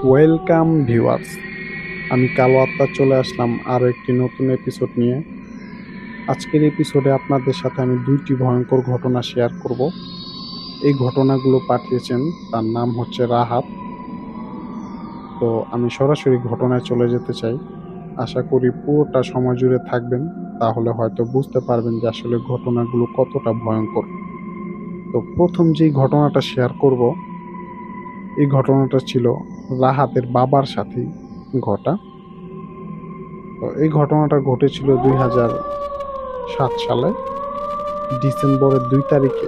Welcome viewers, আমি কালো আত্মা চলে আসলাম আরও একটি নতুন এপিসোড নিয়ে। আজকের এপিসোডে আপনাদের সাথে আমি দুইটি ভয়ঙ্কর ঘটনা শেয়ার করব। এই ঘটনাগুলো পাঠিয়েছেন, তার নাম হচ্ছে রাহাত। তো আমি সরাসরি ঘটনায় চলে যেতে চাই। আশা করি পুরোটা সময় জুড়ে থাকবেন, তাহলে হয়তো বুঝতে পারবেন যে আসলে ঘটনাগুলো কতটা ভয়ঙ্কর। তো প্রথম যেই ঘটনাটা শেয়ার করব, এই ঘটনাটা ছিল রাহাতের বাবার সাথেই ঘটা। তো এই ঘটনাটা ঘটেছিল 2007 সালে ডিসেম্বরের 2 তারিখে।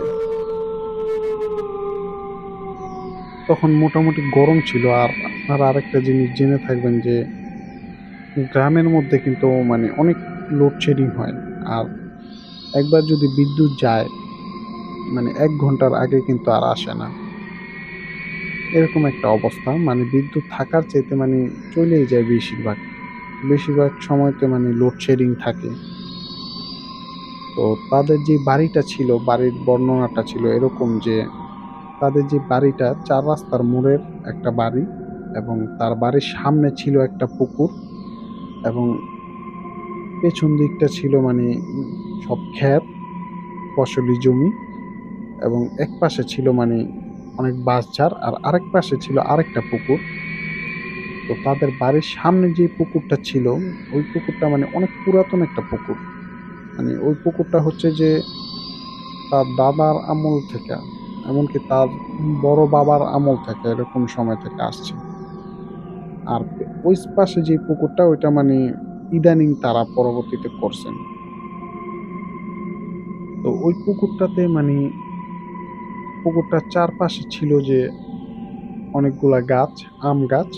তখন মোটামুটি গরম ছিল। আর আপনারা আরেকটা জিনিস জেনে থাকবেন যে গ্রামের মধ্যে কিন্তু অনেক লোডশেডিং হয়। আর একবার যদি বিদ্যুৎ যায় 1 ঘন্টার আগে কিন্তু আর আসে না, এরকম একটা অবস্থা। বিদ্যুৎ থাকার চাইতে চলেই যায় বেশিরভাগ বেশিরভাগ সময়তে লোডশেডিং থাকে। তো তাদের যে বাড়িটা ছিল, বাড়ির বর্ণনাটা ছিল এরকম যে তাদের যে বাড়িটা 4 রাস্তার মোড়ের একটা বাড়ি, এবং তার বাড়ির সামনে ছিল একটা পুকুর, এবং পেছন দিকটা ছিল সব ক্ষেত, ফসলি জমি, এবং এক পাশে ছিল অনেক বাঁশঝাড়, আর আরেক পাশে ছিল আরেকটা পুকুর। তো তাদের বাড়ির সামনে যে পুকুরটা ছিল, ওই পুকুরটা অনেক পুরাতন একটা পুকুর। ওই পুকুরটা হচ্ছে যে তার দাদার আমল থেকে, এমনকি তার বড় বাবার আমল থেকে, এরকম সময় থেকে আসছে। আর ওই পাশে যে পুকুরটা, ওইটা ইদানিং তারা পরবর্তীতে করছেন। তো ওই পুকুরটাতে পুকুরটার চারপাশে ছিল যে অনেকগুলা গাছ, আম গাছ,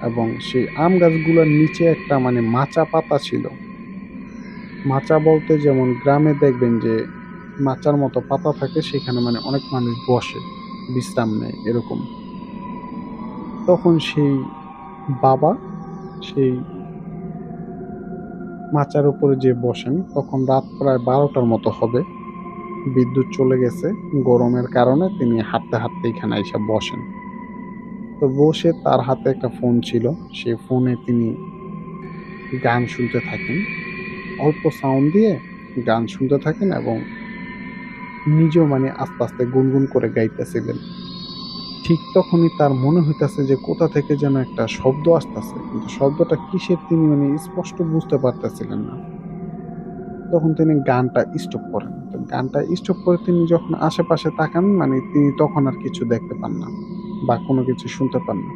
এবং সেই আম গাছগুলোর নিচে একটা মাচা পাতা ছিল। মাচা বলতে যেমন গ্রামে দেখবেন যে মাচার মতো পাতা থাকে, সেখানে অনেক মানুষ বসে, বিশ্রাম নেয় এরকম। তখন সেই বাবা সেই মাচার উপরে যে বসেন, তখন রাত প্রায় 12টার মতো হবে। বিদ্যুৎ চলে গেছে, গরমের কারণে তিনি হাঁটতে হাঁটতে এখানে এসে বসেন। তো বসে তার হাতে একটা ফোন ছিল, সেই ফোনে তিনি গান শুনতে থাকেন, অল্প সাউন্ড দিয়ে গান শুনতে থাকেন, এবং নিজেও আস্তে আস্তে গুনগুন করে গাইতেছিলেন। ঠিক তখনই তার মনে হইতাছে যে কোথা থেকে যেন একটা শব্দ আসতেছে, কিন্তু শব্দটা কিসের তিনি স্পষ্ট বুঝতে পারতেছিলেন না। তখন তিনি গানটা স্টপ করেন। তো গানটা স্টপ করে তিনি যখন আশেপাশে তাকান, তিনি তখন আর কিছু দেখতে পান না বা কোনো কিছু শুনতে পান না।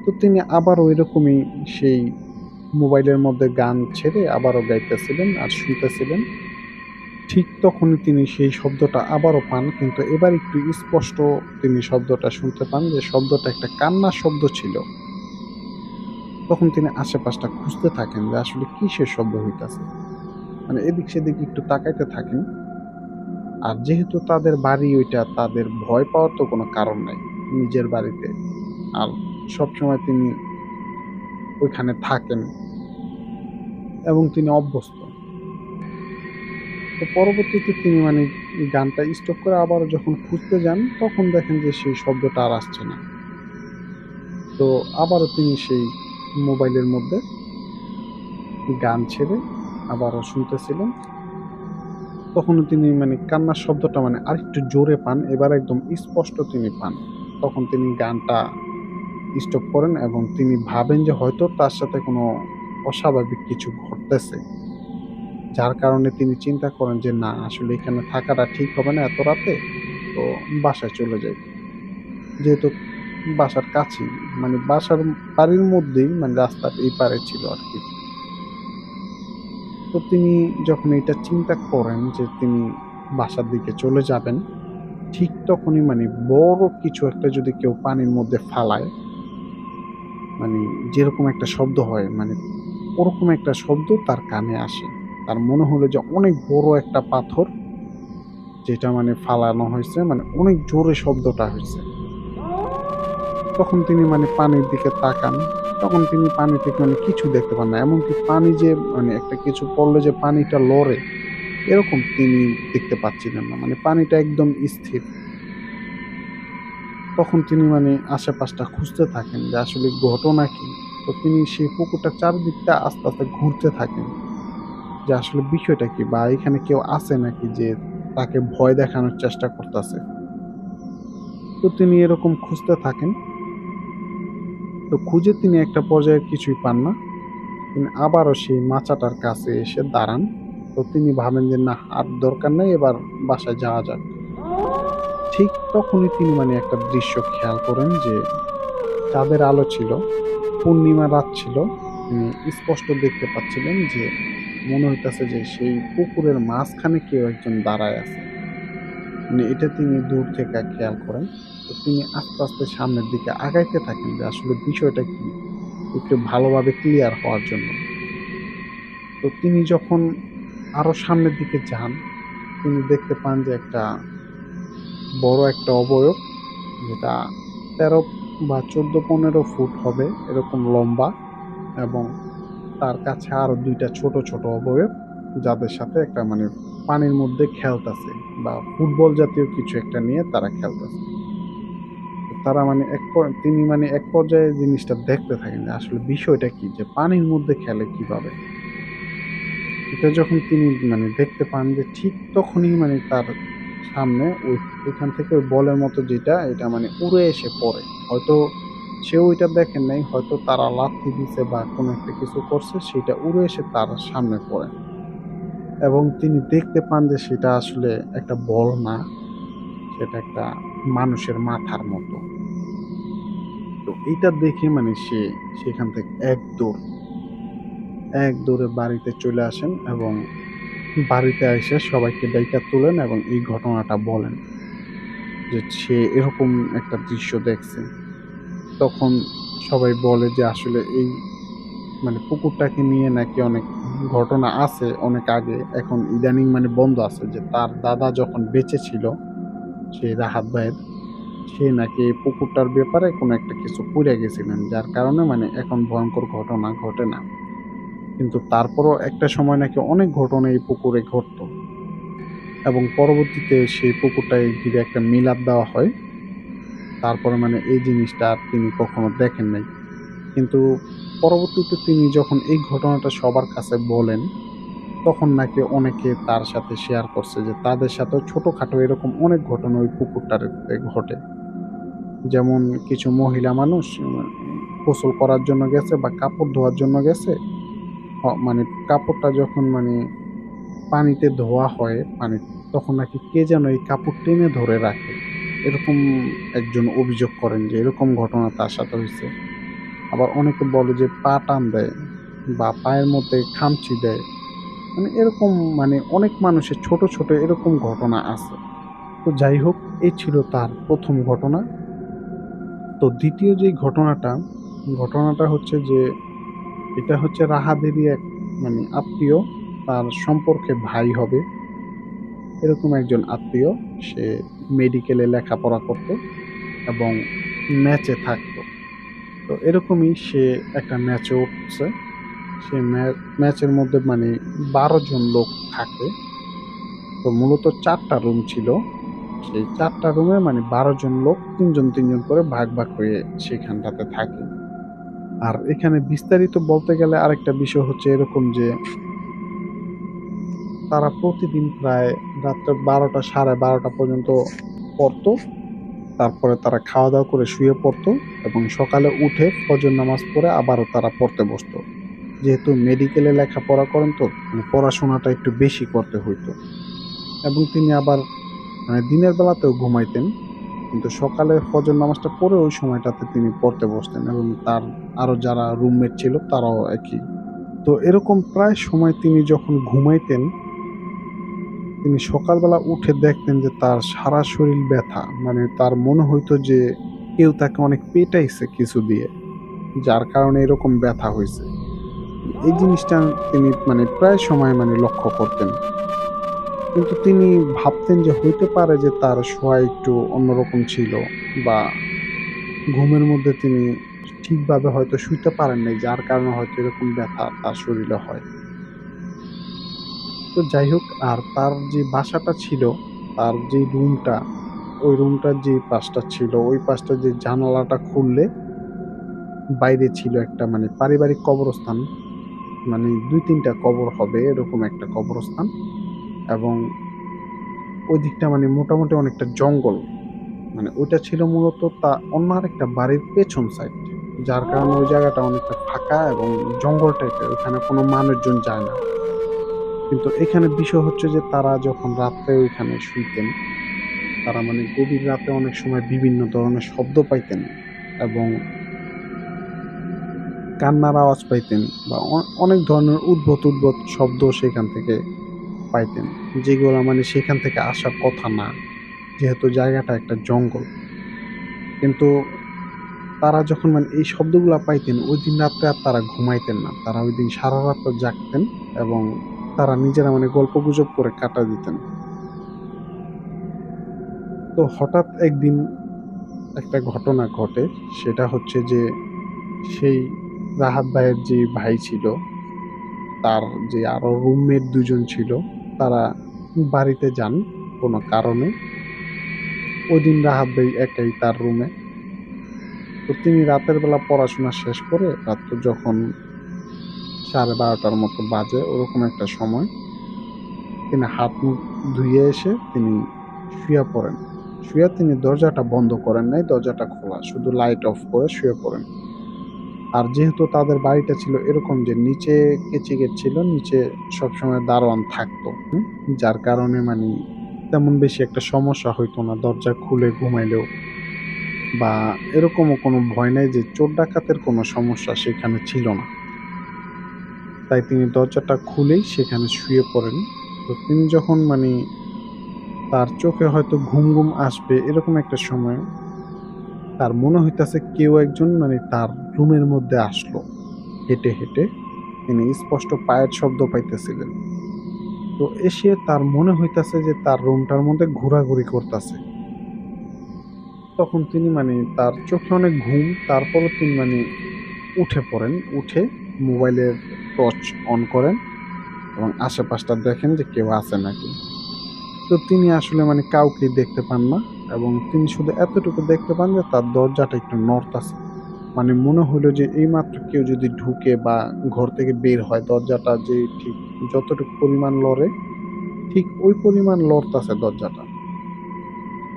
তো তিনি আবার ওইরকমই সেই মোবাইলের মধ্যে গান ছেড়ে আবারও গাইতেছিলেন আর শুনতেছিলেন। ঠিক তখনই তিনি সেই শব্দটা আবারও পান, কিন্তু এবার একটু স্পষ্ট তিনি শব্দটা শুনতে পান, যে শব্দটা একটা কান্নার শব্দ ছিল। তখন তিনি আশেপাশটা খুঁজতে থাকেন যে আসলে কিসের শব্দ হইতাছে, এদিক সেদিক একটু তাকাইতে থাকেন। আর যেহেতু তাদের বাড়ি ওইটা, তাদের ভয় পাওয়ার তো কোনো কারণ নাই, নিজের বাড়িতে। আর সবসময় তিনি ওইখানে থাকেন এবং তিনি অভ্যস্ত। তো পরবর্তীতে তিনি গানটা স্টপ করে আবার যখন খুঁজতে যান, তখন দেখেন যে সেই শব্দটা আর আসছে না। তো আবারও তিনি সেই মোবাইলের মধ্যে গান ছেড়ে আবারও শুনতেছিলেন। তখনও তিনি কান্নার শব্দটা আরেকটু জোরে পান, এবার একদম স্পষ্ট তিনি পান। তখন তিনি গানটা স্টপ করেন এবং তিনি ভাবেন যে হয়তো তার সাথে কোনো অস্বাভাবিক কিছু ঘটতেছে, যার কারণে তিনি চিন্তা করেন যে না, আসলে এখানে থাকাটা ঠিক হবে না এত রাতে, তো বাসায় চলে যাই। যেহেতু বাসার কাছেই, বাসার বাড়ির মধ্যেই, রাস্তার এই পারে ছিল আর কি। তো তিনি যখন এটা চিন্তা করেন যে তিনি বাসার দিকে চলে যাবেন, ঠিক তখনই বড় কিছু একটা যদি কেউ পানির মধ্যে ফালায়, যেরকম একটা শব্দ হয়, ওরকম একটা শব্দ তার কানে আসে। তার মনে হলো যে অনেক বড় একটা পাথর যেটা ফালানো হয়েছে, অনেক জোরে শব্দটা হয়েছে। তখন তিনি পানির দিকে তাকান, তখন তিনি পানি থেকে মানে কিছু দেখতে পান না। এমনকি পানি যে মানে একটা কিছু পড়লে যে পানিটা লড়ে, এরকম তিনি দেখতে পাচ্ছিলেন না। মানে পানিটা একদম স্থির। তখন তিনি মানে আশেপাশটা খুঁজতে থাকেন যে আসলে ঘটনা কি? তো তিনি সেই পুকুরটার চারদিকটা আস্তে, আস্তে ঘুরতে থাকেন যে আসলে বিষয়টা কি? বা এখানে কেউ আছে নাকি যে তাকে ভয় দেখানোর চেষ্টা করতাছে? তো তিনি এরকম খুঁজতে থাকেন। তো খুঁজে তিনি একটা পর্যায়ে কিছুই পান না। তিনি আবারও সেই মাচাটার কাছে এসে দাঁড়ান। তো তিনি ভাবেন যে, "নাহ, আর দরকার নাই, এবার বাসায় যাওয়া যাক।" ঠিক তখনই তিনি মানে একটা দৃশ্য খেয়াল করেন যে চাঁদের আলো ছিল, পূর্ণিমা রাত ছিল। তিনি স্পষ্ট দেখতে পাচ্ছিলেন যে মনে হইতাছে যে সেই পুকুরের মাঝখানে কেউ একজন দাঁড়ায় আছে। মানে এটা তিনি দূর থেকে খেয়াল করেন। তো তিনি আস্তে, আস্তে সামনের দিকে আগাইতে থাকেন যে আসলে বিষয়টা কি? একটু ভালোভাবে ক্লিয়ার হওয়ার জন্য। তো তিনি যখন আরো সামনের দিকে যান, তিনি দেখতে পান যে একটা বড় একটা অবয়ব, যেটা ১৩ বা ১৪-১৫ ফুট হবে এরকম লম্বা, এবং তার কাছে আরো ২ টা ছোট, ছোট অবয়ব, যাদের সাথে একটা মানে পানির মধ্যে খেলতাছে বা ফুটবল জাতীয় কিছু একটা নিয়ে তারা খেলতাছে। তো তারা মানে তিনি মানে এক পর্যায়ে জিনিসটা দেখতে থাকেন যে আসলে বিষয়টা কি? যে পানির মধ্যে খেলে কিভাবে? এটা যখন তিনি মানে দেখতে পান যে ঠিক তখনই মানে তার সামনে ওইখান থেকে ওই বলের মতো যেটা, এটা মানে উড়ে এসে পড়ে। হয়তো সেও ওইটা দেখেন নাই, হয়তো তারা লাথি দিছে বা কোনো একটা কিছু করছে, সেটা উড়ে এসে তার সামনে পড়ে। এবং তিনি দেখতে পান যে সেটা আসলে একটা বল না, সেটা একটা মানুষের মাথার মতো। তো এইটা দেখে মানে সে সেখান থেকে এক দৌড়ে বাড়িতে চলে আসেন, এবং বাড়িতে আইসা সবাইকে ডাইকা তুলেন এবং এই ঘটনাটা বলেন যে সে এরকম একটা দৃশ্য দেখছে। তখন সবাই বলে যে আসলে এই মানে পুকুরটাকে নিয়ে নাকি অনেক ঘটনা আছে অনেক আগে। এখন ইদানিং মানে বন্ধ আছে, যে তার দাদা যখন বেঁচে ছিল, সেই রাহাত ভাইয়ের, সে নাকি এই পুকুরটার ব্যাপারে কোনো একটা কিছু কইরা গেছিলেন। যার কারণে মানে এখন ভয়ংকর ঘটনা ঘটে না। কিন্তু তারপরও একটা সময় নাকি অনেক ঘটনা এই পুকুরে ঘটতো। এবং পরবর্তীতে সেই পুকুরটাকে ঘিরে একটা মিলাদ দেওয়া হয়। তারপরে মানে এই জিনিসটা আর তিনি কখনো দেখেন নাই। কিন্তু পরবর্তীতে তিনি যখন এই ঘটনাটা সবার কাছে বলেন, তখন নাকি অনেকে তার সাথে শেয়ার করছে যে তাদের সাথেও ছোটখাটো এরকম অনেক ঘটনা ওই পুকুরটাতে ঘটে। যেমন কিছু মহিলা মানুষ গোসল করার জন্য গেছে বা কাপড় ধোয়ার জন্য গেছে। মানে কাপড়টা যখন মানে পানিতে ধোয়া হয়, তখন নাকি কে যেন এই কাপড় টেনে ধরে রাখে। এরকম একজন অভিযোগ করেন যে এরকম ঘটনা তার সাথে হইছে। আবার অনেকে বলে যে পা টান দেয় বা পায়ের মধ্যে খামচি দেয়। মানে এরকম মানে অনেক মানুষের ছোট, ছোট এরকম ঘটনা আছে। তো যাই হোক, এই ছিল তার ১ম ঘটনা। তো ২য় যেই ঘটনাটা হচ্ছে যে এটা হচ্ছে রাহাদেরই এক মানে আত্মীয়, তার সম্পর্কে ভাই হবে। এরকম একজন আত্মীয়, সে মেডিকেলে লেখাপড়া করত এবং ম্যাচে থাকতো। তো এরকমই সে একটা ম্যাচে উঠছে। সে ম্যাচের মধ্যে মানে ১২ জন লোক থাকে। তো মূলত ৪ টা রুম ছিল। সেই ৪ টা রুমে মানে ১২ জন লোক ৩ জন, ৩ জন করে ভাগ, ভাগ হয়ে সেখানটাতে থাকে। আর এখানে বিস্তারিত বলতে গেলে আরেকটা বিষয় হচ্ছে এরকম যে তারা প্রতিদিন প্রায় রাত্রে ১২টা ১২:৩০ পর্যন্ত পড়তো। তারপরে তারা খাওয়া-দাওয়া করে শুয়ে পড়তো এবং সকালে উঠে ফজর নামাজ পড়ে আবারও তারা পড়তে বসতো। যেহেতু মেডিকেলে লেখাপড়া করেন, তো মানে পড়াশোনাটা একটু বেশি করতে হইতো। এবং তিনি আবার মানে দিনের বেলাতেও ঘুমাইতেন। কিন্তু সকালে ফজর নামাজটা পড়ে ওই সময়টাতে তিনি পড়তে বসতেন, এবং তার আরো যারা রুমমেট ছিল তারাও একই। তো এরকম প্রায় সময় তিনি যখন ঘুমাইতেন, তিনি সকালবেলা উঠে দেখতেন যে তার সারা শরীর ব্যথা। মানে তার মনে হইতো যে কেউ তাকে অনেক পেটাইছে কিছু দিয়ে। যার কারণে এরকম ব্যথা হইছে। এই জিনিসটা তিনি মানে প্রায় সময় মানে লক্ষ্য করতেন। কিন্তু তিনি ভাবতেন যে হইতে পারে যে তার শোয়া একটু অন্যরকম ছিল, বা ঘুমের মধ্যে তিনি ঠিকভাবে হয়তো শুইতে পারেন নাই, যার কারণে হয়তো এরকম ব্যথা তার শরীরে হয়। তো যাই হোক, আর তার যে বাসাটা ছিল, তার যে রুমটা, ওই রুমটার যে পাশটা ছিল, ওই পাশটা যে জানালাটা খুললে বাইরে ছিল একটা মানে পারিবারিক কবরস্থান। মানে ২-৩ টা কবর হবে এরকম একটা কবরস্থান, এবং ওই দিকটা মানে মোটামুটি অনেকটা জঙ্গল। মানে ওইটা ছিল মূলত অন্য আরেকটা বাড়ির পেছন সাইড। যার কারণে ওই জায়গাটা অনেকটা ফাঁকা এবং জঙ্গল টাইপের। ওখানে কোনো মানুষজন যায় না। কিন্তু এখানে বিষয় হচ্ছে যে তারা যখন রাত্রে ওইখানে শুইতেন, তারা মানে গভীর রাতে অনেক সময় বিভিন্ন ধরনের শব্দ পাইতেন এবং কান্নার আওয়াজ পাইতেন, বা অনেক ধরনের উদ্ভট শব্দ সেখান থেকে পাইতেন। যেগুলা মানে সেখান থেকে আসার কথা না। যেহেতু জায়গাটা একটা জঙ্গল। কিন্তু তারা যখন মানে এই শব্দগুলা পাইতেন, ঐদিন রাত্রে আর তারা ঘুমাইতেন না। তারা ঐদিন সারারাত জাগতেন এবং তারা নিজেরা মানে গল্পগুজব করে কাটায় দিতেন। তো হঠাৎ একদিন একটা ঘটনা ঘটে। সেটা হচ্ছে যে সেই রাহাত ভাইয়ের যে ভাই ছিল, তার যে আরো রুমমেট ২ জন ছিল, তারা বাড়িতে যান কোনো কারণে। ঐদিন রাহাত ভাই একাই তার রুমে। তো তিনি রাতের বেলা পড়াশোনা শেষ করে রাত্র যখন ১২:৩০ মতো বাজে, ওরকম একটা সময় তিনি হাত-মুখ ধুয়ে এসে তিনি শুয়ে পড়েন। শুয়ে তিনি দরজাটা বন্ধ করেন নাই, দরজাটা খোলা। শুধু লাইট অফ করে শুয়ে পড়েন। আর যেহেতু তাদের বাড়িটা ছিল এরকম যে নিচে কেচি গেট ছিল, নিচে সবসময় দারোয়ান থাকতো। যার কারণে মানি তেমন বেশি একটা সমস্যা হইতো না দরজা খুলে ঘুমাইলেও, বা এরকমও কোনো ভয় নাই যে চোর ডাকাতের কোনো সমস্যা সেখানে ছিল না। তাই তিনি দরজাটা খুলেই সেখানে শুয়ে পড়েন। তো তিনি যখন মানে তার চোখে হয়তো ঘুম আসবে এরকম একটা সময় তার মনে হইতাছে কেউ একজন মানে তার রুমের মধ্যে আসলো হেঁটে। তিনি স্পষ্ট পায়ের শব্দ পাইতেছিলেন। তো এসে তার মনে হইতাছে যে তার রুমটার মধ্যে ঘোরাঘুরি করতাছে। তখন তিনি মানে তার চোখে অনেক ঘুম, তারপরও তিনি মানে উঠে পড়েন। উঠে মোবাইলের টর্চ অন করেন এবং আশেপাশটা দেখেন যে কেউ আছে নাকি। তো তিনি আসলে মানে কাউকেই দেখতে পান না, এবং তিনি শুধু এতটুকু দেখতে পান যে তার দরজাটা একটু নড়তাছে। মানে মনে হইলো যে এইমাত্র কেউ যদি ঢুকে বা ঘর থেকে বের হয়, দরজাটা যে ঠিক যতটুকু পরিমাণ লড়ে, ঠিক ওই পরিমাণ লড়তাছে দরজাটা।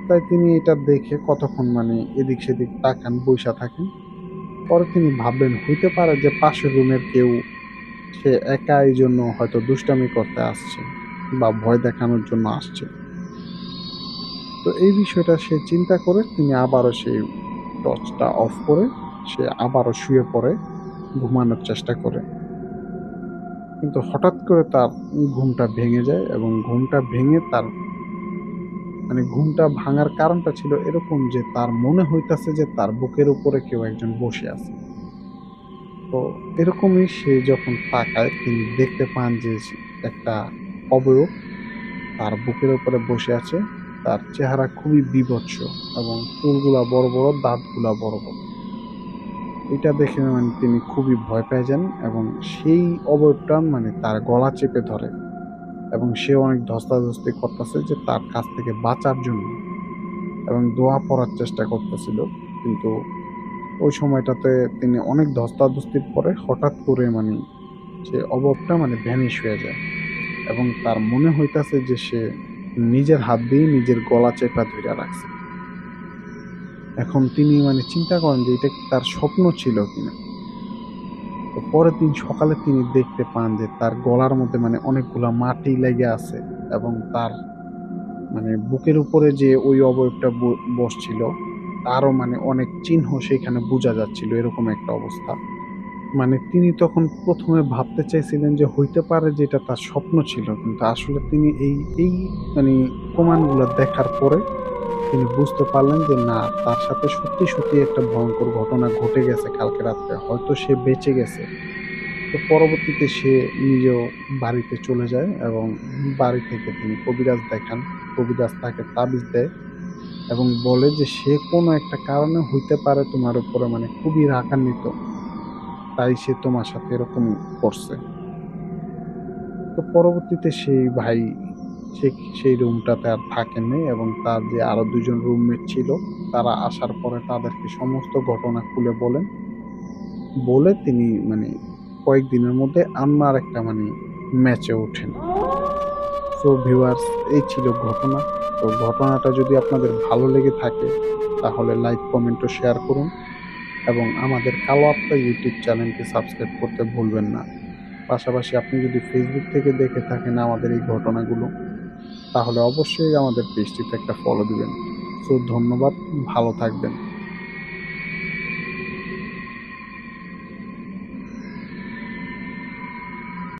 তাই তিনি এটা দেখে কতক্ষণ মানে এদিক সেদিক তাকান, বইসা থাকেন। পরে তিনি ভাবলেন হইতে পারে যে পাশের রুমের কেউ, সে একা এইজন্য হয়তো দুষ্টামি করতে আসছে বা ভয় দেখানোর জন্য আসছে। তো এই বিষয়টা সে চিন্তা করে তিনি আবারও সেই টর্চটা অফ করে সে আবারও শুয়ে পড়ে, ঘুমানোর চেষ্টা করে। কিন্তু হঠাৎ করে তার ঘুমটা ভেঙে যায়, এবং ঘুমটা ভেঙে তার মানে ঘুমটা ভাঙার কারণটা ছিল এরকম যে তার মনে হইতাছে যে তার বুকের উপরে কেউ একজন বসে আছে। তো এরকমই সে যখন তাকায় তিনি দেখতে পান যে একটা অবয়ব তার বুকের উপরে বসে আছে। তার চেহারা খুবই বীভৎস এবং চুলগুলা বড়, দাঁতগুলা বড়। এটা দেখে মানে তিনি খুবই ভয় পেয়ে যান, এবং সেই অবয়বটা মানে তার গলা চেপে ধরে, এবং সে অনেক ধস্তাধস্তি করতেছে যে তার কাছ থেকে বাঁচার জন্য, এবং দোয়া পড়ার চেষ্টা করতেছিল। কিন্তু ওই সময়টাতে তিনি অনেক ধস্তাধস্তির পরে হঠাৎ করে মানে সে অবয়বটা মানে ভ্যানিশ হয়ে যায়, এবং তার মনে হইতাছে যে সে নিজের হাত দিয়ে নিজের গলা চেপা ধইরা রাখছে। এখন তিনি মানে চিন্তা করেন যে এটা কি তার স্বপ্ন ছিল কিনা। তো পরের দিন সকালে তিনি দেখতে পান যে তার গলার মধ্যে মানে অনেকগুলা মাটি লেগে আছে, এবং তার মানে বুকের উপরে যে ওই অবয়বটা বসছিল তারও মানে অনেক চিহ্ন সেখানে বোঝা যাচ্ছিল, এরকম একটা অবস্থা। মানে তিনি তখন ১ম এ ভাবতে চাইছিলেন যে হইতে পারে যে এটা তার স্বপ্ন ছিল। কিন্তু আসলে তিনি এই মানে প্রমাণগুলা দেখার পরে তিনি বুঝতে পারলেন যে না, তার সাথে সত্যি একটা ভয়ংকর ঘটনা ঘটে গেছে কালকে রাত্রে। হয়তো সে বেঁচে গেছে। তো পরবর্তীতে সে নিজেও বাড়িতে চলে যায়, এবং বাড়ি থেকে তিনি কবিরাজ দেখান। কবিরাজ তাকে তাবিজ দেয়, এবং বলে যে সে কোনো একটা কারণে হইতে পারে তোমার উপরে মানে খুবই রাগান্বিত, তাই সে তোমার সাথে এরকম করছে। তো পরবর্তীতে সেই ভাই সে সেই রুমটাতে আর থাকেননি এবং তার যে আরো ২ জন রুমমেট ছিল তারা আসার পরে তাদেরকে সমস্ত ঘটনা খুলে বলেন। বলে তিনি মানে কয়েকদিনের মধ্যে আরেকটা মানে ম্যাচে ওঠেন। সো ভিউয়ার্স, এই ছিল ঘটনা। তো ঘটনাটা যদি আপনাদের ভালো লেগে থাকে তাহলে লাইক, কমেন্ট ও শেয়ার করুন এবং আমাদের কালো আত্মা ইউটিউব চ্যানেলটি সাবস্ক্রাইব করতে ভুলবেন না। পাশাপাশি আপনি যদি ফেসবুক থেকে দেখে থাকেন আমাদের এই ঘটনাগুলো, তাহলে অবশ্যই আমাদের পেজটিতে একটা ফলো দিবেন। সো ধন্যবাদ, ভালো থাকবেন।